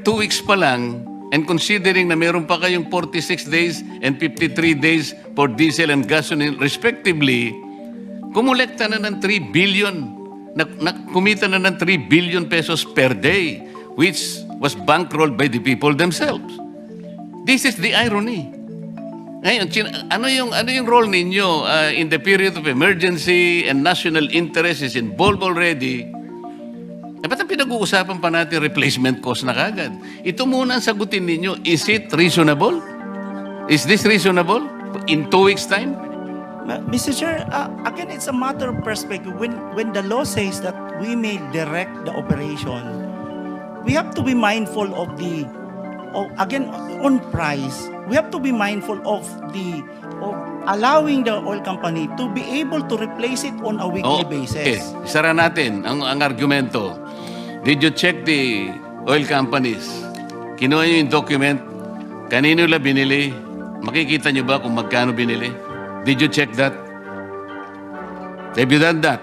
2 weeks pa lang, and considering na meron pa kayong 46 days and 53 days for diesel and gasoline respectively, kumulekta na ng 3 billion, kumita na ng 3 billion pesos per day, which was bankrolled by the people themselves. This is the irony. Ngayon, ano yung role ninyo in the period of emergency and national interest is involved already? Ba't ang pinag-uusapan pa natin replacement cost na kagad? Ito muna ang sagutin ninyo. Is it reasonable? Is this reasonable in 2 weeks' time? Mr. Chair, again, it's a matter of perspective. When the law says that we may direct the operation, we have to be mindful of again, on price. We have to be mindful of allowing the oil company to be able to replace it on a weekly basis. Okay. Isara natin ang argumento. Did you check the oil companies? Kinuha nyo yung document? Kanino la binili? Makikita nyo ba kung magkano binili? Did you check that? Have you done that?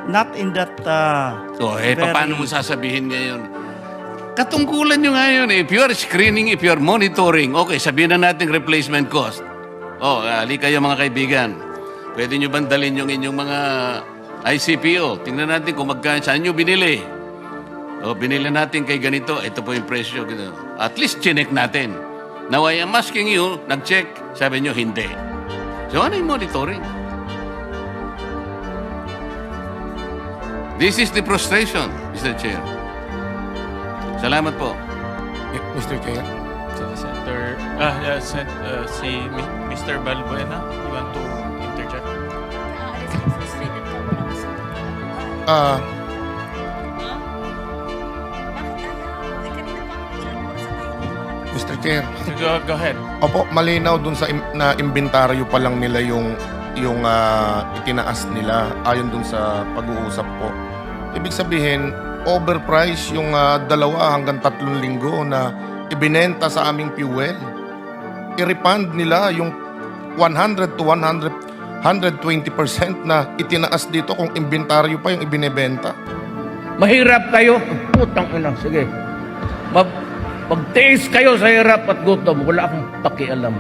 Not in that paano mo sasabihin ngayon? Katungkulan nyo ngayon. If you are screening, if you are monitoring, okay, sabihin na natin replacement cost. Ali kayo mga kaibigan. Pwede nyo bang dalhin yung inyong mga ICPO? Tingnan natin kung magkano, saan nyo binili. Binili natin kay ganito, ito po yung presyo. At least chinek natin. Now I am asking you, nag-check, sabi nyo hindi. So ano yung monitoring? This is the frustration, Mr. Chair. Salamat po. Mr. Chair. Si Mr. Balbuena, you want to interject? Mr. Chair. Go ahead. Opo, malinaw dun sa na inventaryo pa lang nila yung itinaas nila ayon dun sa pag-uusap po. Ibig sabihin, overprice yung 2 hanggang 3 linggo na ibinenta sa aming fuel. I-refund nila yung 100 to 120% na itinaas dito kung inventaryo pa yung ibinebenta. Mahirap kayo. Putang ina. Sige. Magtiis kayo sa hirap at gutom. Wala akong pakialam.